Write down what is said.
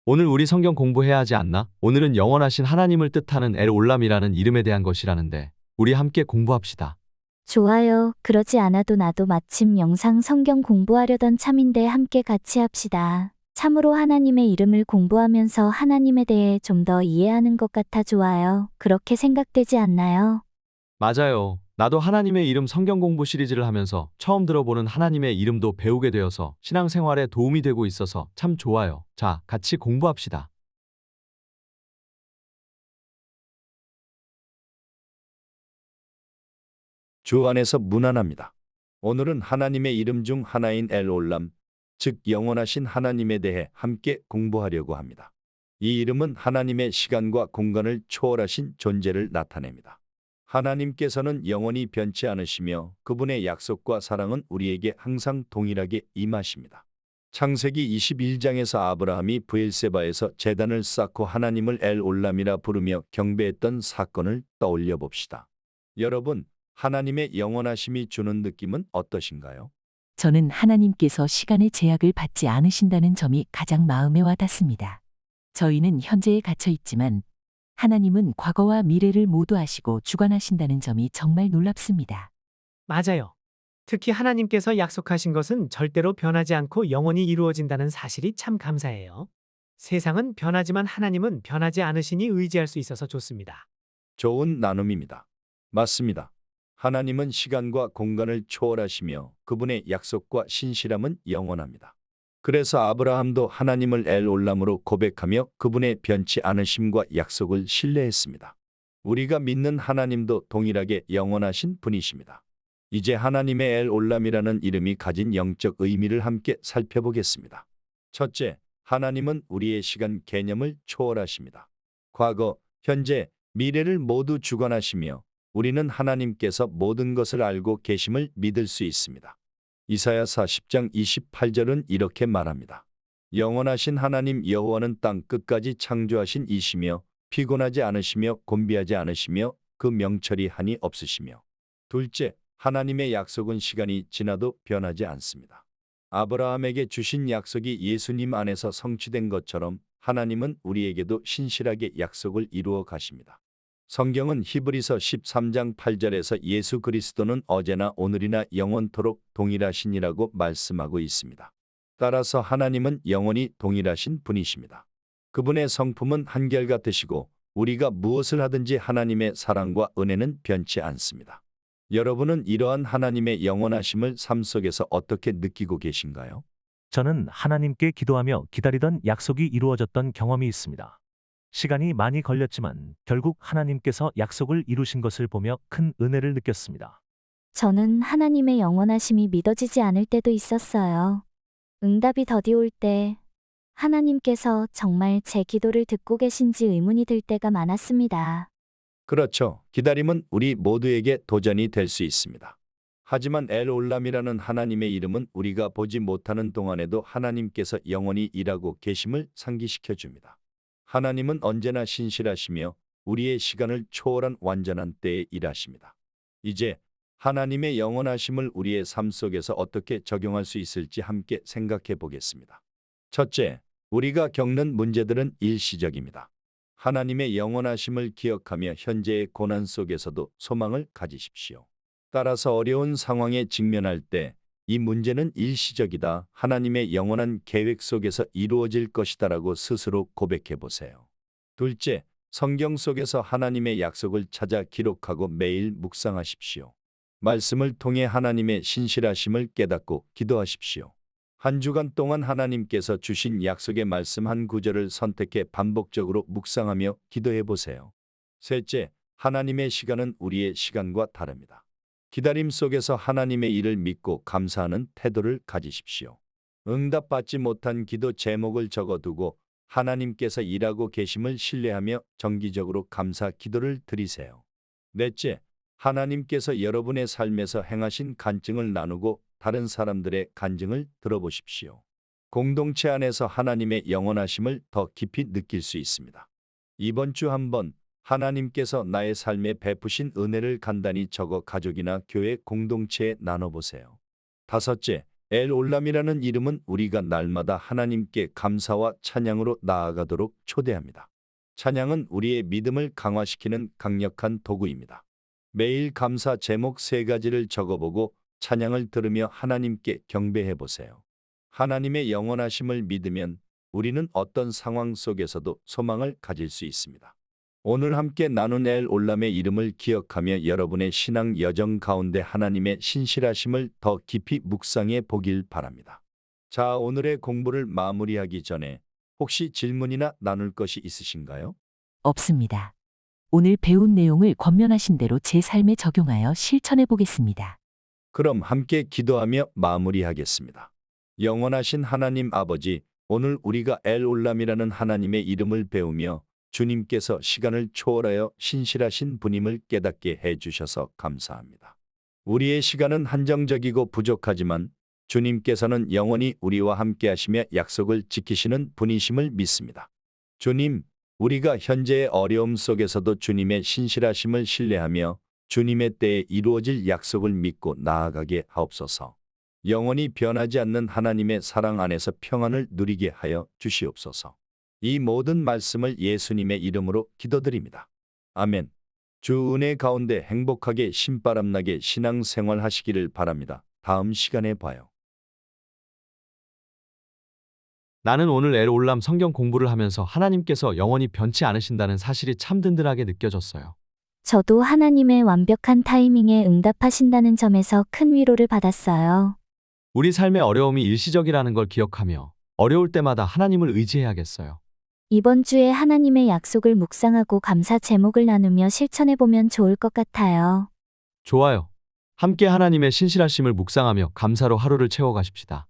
오늘 우리 성경 공부해야 하지 않나? 오늘은 영원하신 하나님을 뜻하는 엘 올람이라는 이름에 대한 것이라는데 우리 함께 공부합시다. 좋아요. 그러지 않아도 나도 마침 영상 성경 공부하려던 참인데 함께 같이 합시다. 참으로 하나님의 이름을 공부하면서 하나님에 대해 좀 더 이해하는 것 같아 좋아요. 그렇게 생각되지 않나요? 맞아요. 나도 하나님의 이름 성경 공부 시리즈를 하면서 처음 들어보는 하나님의 이름도 배우게 되어서 신앙생활에 도움이 되고 있어서 참 좋아요. 자, 같이 공부합시다. 주 안에서 문안합니다. 오늘은 하나님의 이름 중 하나인 엘 올람, 즉 영원하신 하나님에 대해 함께 공부하려고 합니다. 이 이름은 하나님의 시간과 공간을 초월하신 존재를 나타냅니다. 하나님께서는 영원히 변치 않으시며 그분의 약속과 사랑은 우리에게 항상 동일하게 임하십니다. 창세기 21장에서 아브라함이 브엘세바에서 제단을 쌓고 하나님을 엘 올람이라 부르며 경배했던 사건을 떠올려 봅시다. 여러분, 하나님의 영원하심이 주는 느낌은 어떠신가요? 저는 하나님께서 시간의 제약을 받지 않으신다는 점이 가장 마음에 와닿습니다. 저희는 현재에 갇혀 있지만 하나님은 과거와 미래를 모두 아시고 주관하신다는 점이 정말 놀랍습니다. 맞아요. 특히 하나님께서 약속하신 것은 절대로 변하지 않고 영원히 이루어진다는 사실이 참 감사해요. 세상은 변하지만 하나님은 변하지 않으시니 의지할 수 있어서 좋습니다. 좋은 나눔입니다. 맞습니다. 하나님은 시간과 공간을 초월하시며 그분의 약속과 신실함은 영원합니다. 그래서 아브라함도 하나님을 엘 올람으로 고백하며 그분의 변치 않으심과 약속을 신뢰했습니다. 우리가 믿는 하나님도 동일하게 영원하신 분이십니다. 이제 하나님의 엘 올람이라는 이름이 가진 영적 의미를 함께 살펴보겠습니다. 첫째, 하나님은 우리의 시간 개념을 초월하십니다. 과거, 현재, 미래를 모두 주관하시며 우리는 하나님께서 모든 것을 알고 계심을 믿을 수 있습니다. 이사야 40장 28절은 이렇게 말합니다. 영원하신 하나님 여호와는 땅 끝까지 창조하신 이시며 피곤하지 않으시며 곤비하지 않으시며 그 명철이 한이 없으시며. 둘째, 하나님의 약속은 시간이 지나도 변하지 않습니다. 아브라함에게 주신 약속이 예수님 안에서 성취된 것처럼 하나님은 우리에게도 신실하게 약속을 이루어 가십니다. 성경은 히브리서 13장 8절에서 예수 그리스도는 어제나 오늘이나 영원토록 동일하시니라고 말씀하고 있습니다. 따라서 하나님은 영원히 동일하신 분이십니다. 그분의 성품은 한결같으시고 우리가 무엇을 하든지 하나님의 사랑과 은혜는 변치 않습니다. 여러분은 이러한 하나님의 영원하심을 삶 속에서 어떻게 느끼고 계신가요? 저는 하나님께 기도하며 기다리던 약속이 이루어졌던 경험이 있습니다. 시간이 많이 걸렸지만 결국 하나님께서 약속을 이루신 것을 보며 큰 은혜를 느꼈습니다. 저는 하나님의 영원하심이 믿어지지 않을 때도 있었어요. 응답이 더디 올 때 하나님께서 정말 제 기도를 듣고 계신지 의문이 들 때가 많았습니다. 그렇죠. 기다림은 우리 모두에게 도전이 될 수 있습니다. 하지만 엘 올람이라는 하나님의 이름은 우리가 보지 못하는 동안에도 하나님께서 영원히 일하고 계심을 상기시켜 줍니다. 하나님은 언제나 신실하시며 우리의 시간을 초월한 완전한 때에 일하십니다. 이제 하나님의 영원하심을 우리의 삶 속에서 어떻게 적용할 수 있을지 함께 생각해 보겠습니다. 첫째, 우리가 겪는 문제들은 일시적입니다. 하나님의 영원하심을 기억하며 현재의 고난 속에서도 소망을 가지십시오. 따라서 어려운 상황에 직면할 때 이 문제는 일시적이다. 하나님의 영원한 계획 속에서 이루어질 것이다라고 스스로 고백해 보세요. 둘째, 성경 속에서 하나님의 약속을 찾아 기록하고 매일 묵상하십시오. 말씀을 통해 하나님의 신실하심을 깨닫고 기도하십시오. 한 주간 동안 하나님께서 주신 약속의 말씀 한 구절을 선택해 반복적으로 묵상하며 기도해 보세요. 셋째, 하나님의 시간은 우리의 시간과 다릅니다. 기다림 속에서 하나님의 일을 믿고 감사하는 태도를 가지십시오. 응답받지 못한 기도 제목을 적어두고 하나님께서 일하고 계심을 신뢰하며 정기적으로 감사 기도를 드리세요. 넷째, 하나님께서 여러분의 삶에서 행하신 간증을 나누고 다른 사람들의 간증을 들어보십시오. 공동체 안에서 하나님의 영원하심을 더 깊이 느낄 수 있습니다. 이번 주 한번 하나님께서 나의 삶에 베푸신 은혜를 간단히 적어 가족이나 교회 공동체에 나눠보세요. 다섯째, 엘올람이라는 이름은 우리가 날마다 하나님께 감사와 찬양으로 나아가도록 초대합니다. 찬양은 우리의 믿음을 강화시키는 강력한 도구입니다. 매일 감사 제목 3가지를 적어보고 찬양을 들으며 하나님께 경배해 보세요. 하나님의 영원하심을 믿으면 우리는 어떤 상황 속에서도 소망을 가질 수 있습니다. 오늘 함께 나눈 엘올람의 이름을 기억하며 여러분의 신앙 여정 가운데 하나님의 신실하심을 더 깊이 묵상해 보길 바랍니다. 자, 오늘의 공부를 마무리하기 전에 혹시 질문이나 나눌 것이 있으신가요? 없습니다. 오늘 배운 내용을 권면하신 대로 제 삶에 적용하여 실천해 보겠습니다. 그럼 함께 기도하며 마무리하겠습니다. 영원하신 하나님 아버지, 오늘 우리가 엘올람이라는 하나님의 이름을 배우며 주님께서 시간을 초월하여 신실하신 분임을 깨닫게 해주셔서 감사합니다. 우리의 시간은 한정적이고 부족하지만 주님께서는 영원히 우리와 함께 하시며 약속을 지키시는 분이심을 믿습니다. 주님, 우리가 현재의 어려움 속에서도 주님의 신실하심을 신뢰하며 주님의 때에 이루어질 약속을 믿고 나아가게 하옵소서. 영원히 변하지 않는 하나님의 사랑 안에서 평안을 누리게 하여 주시옵소서. 이 모든 말씀을 예수님의 이름으로 기도드립니다. 아멘. 주 은혜 가운데 행복하게 신바람나게 신앙생활 하시기를 바랍니다. 다음 시간에 봐요. 나는 오늘 엘올람 성경 공부를 하면서 하나님께서 영원히 변치 않으신다는 사실이 참 든든하게 느껴졌어요. 저도 하나님의 완벽한 타이밍에 응답하신다는 점에서 큰 위로를 받았어요. 우리 삶의 어려움이 일시적이라는 걸 기억하며 어려울 때마다 하나님을 의지해야겠어요. 이번 주에 하나님의 약속을 묵상하고 감사 제목을 나누며 실천해보면 좋을 것 같아요. 좋아요. 함께 하나님의 신실하심을 묵상하며 감사로 하루를 채워가십시다.